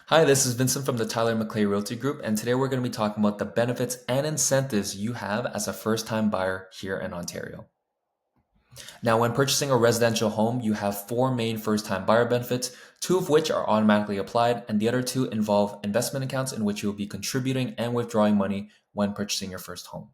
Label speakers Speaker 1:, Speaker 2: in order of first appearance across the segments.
Speaker 1: Hi, this is Vincent from the Tyler McLay Realty Group, and today we're going to be talking about the benefits and incentives you have as a first-time buyer here in Ontario. Now, when purchasing a residential home, you have four main first-time buyer benefits, two of which are automatically applied, and the other two involve investment accounts in which you'll be contributing and withdrawing money when purchasing your first home.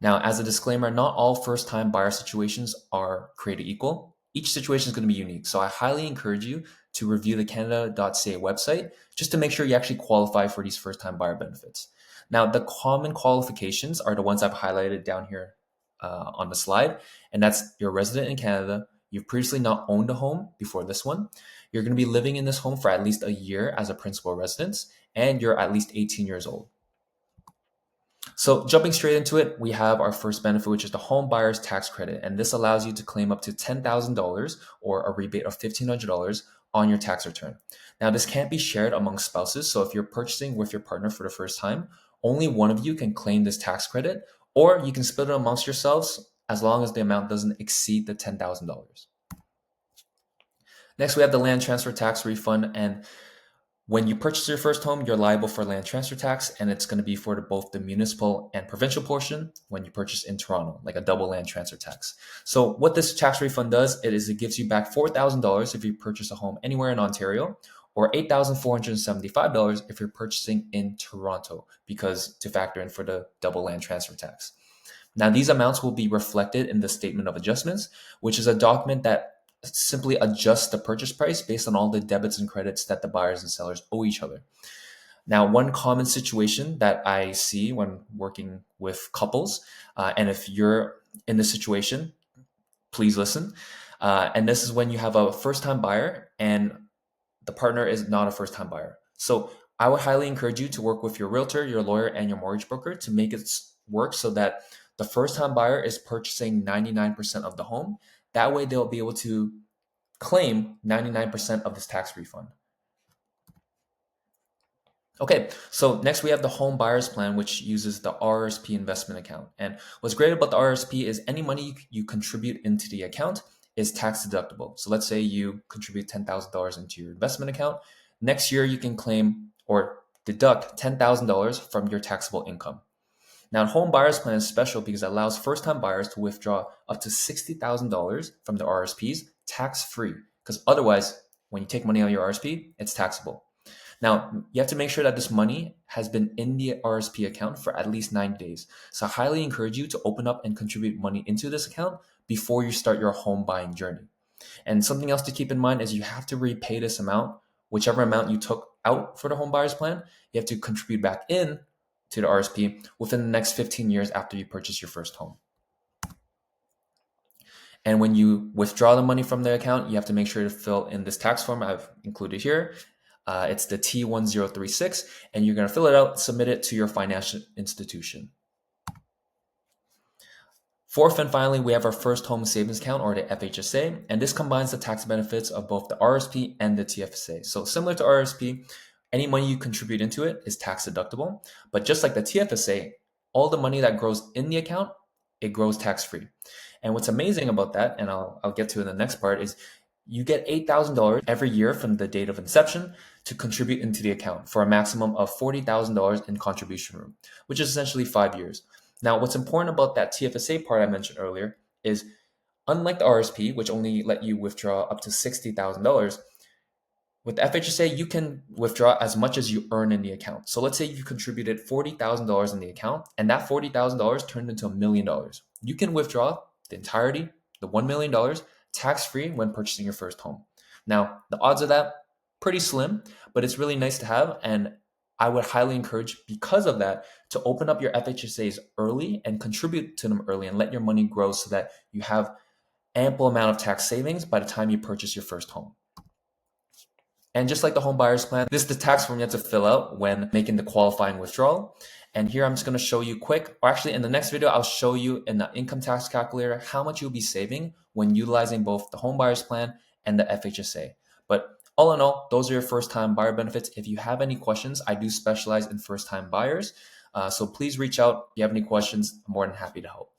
Speaker 1: Now, as a disclaimer, not all first time buyer situations are created equal. Each situation is going to be unique. So I highly encourage you to review the Canada.ca website just to make sure you actually qualify for these first time buyer benefits. Now, the common qualifications are the ones I've highlighted down here on the slide, and that's you're a resident in Canada. You've previously not owned a home before this one. You're going to be living in this home for at least a year as a principal residence, and you're at least 18 years old. So jumping straight into it, we have our first benefit, which is the home buyer's tax credit. And this allows you to claim up to $10,000 or a rebate of $1,500 on your tax return. Now, this can't be shared among spouses. So if you're purchasing with your partner for the first time, only one of you can claim this tax credit, or you can split it amongst yourselves as long as the amount doesn't exceed the $10,000. Next, we have the land transfer tax refund. And when you purchase your first home, you're liable for land transfer tax, and it's going to be for both the municipal and provincial portion when you purchase in Toronto, like a double land transfer tax. So what this tax refund does, it gives you back $4,000 if you purchase a home anywhere in Ontario, or $8,475 if you're purchasing in Toronto, because to factor in for the double land transfer tax. Now, these amounts will be reflected in the statement of adjustments, which is a document that simply adjusts the purchase price based on all the debits and credits that the buyers and sellers owe each other. Now, one common situation that I see when working with couples, and if you're in this situation, please listen. And this is when you have a first time buyer and the partner is not a first time buyer. So I would highly encourage you to work with your realtor, your lawyer, and your mortgage broker to make it work so that the first time buyer is purchasing 99% of the home. That way, they'll be able to claim 99% of this tax refund. Okay, so next we have the home buyer's plan, which uses the RSP investment account. And what's great about the RSP is any money you contribute into the account is tax deductible. So let's say you contribute $10,000 into your investment account. Next year, you can claim or deduct $10,000 from your taxable income. Now, the home buyer's plan is special because it allows first-time buyers to withdraw up to $60,000 from the RSPs tax-free. Because otherwise, when you take money out of your RSP, it's taxable. Now, you have to make sure that this money has been in the RSP account for at least 90 days. So I highly encourage you to open up and contribute money into this account before you start your home buying journey. And something else to keep in mind is you have to repay this amount, whichever amount you took out for the home buyer's plan, you have to contribute back in to the RSP within the next 15 years after you purchase your first home. And when you withdraw the money from the account, you have to make sure to fill in this tax form I've included here. It's the T1036, and you're going to fill it out, submit it to your financial institution. Fourth and finally, we have our first home savings account, or the FHSA, and this combines the tax benefits of both the RSP and the TFSA. So similar to RSP, any money you contribute into it is tax deductible, but just like the TFSA, all the money that grows in the account, it grows tax free. And what's amazing about that, and I'll get to in the next part, is you get $8,000 every year from the date of inception to contribute into the account for a maximum of $40,000 in contribution room, which is essentially 5 years. Now, what's important about that TFSA part I mentioned earlier is unlike the RSP, which only let you withdraw up to $60,000, with FHSA, you can withdraw as much as you earn in the account. So let's say you contributed $40,000 in the account and that $40,000 turned into $1 million. You can withdraw the entirety, the $1 million, tax-free when purchasing your first home. Now, the odds of that, pretty slim, but it's really nice to have. And I would highly encourage, because of that, to open up your FHSAs early and contribute to them early and let your money grow so that you have ample amount of tax savings by the time you purchase your first home. And just like the home buyer's plan, this is the tax form you have to fill out when making the qualifying withdrawal. And here I'm just going to show you quick, or actually in the next video, I'll show you in the income tax calculator how much you'll be saving when utilizing both the home buyer's plan and the FHSA. But all in all, those are your first time buyer benefits. If you have any questions, I do specialize in first time buyers. So please reach out if you have any questions. I'm more than happy to help.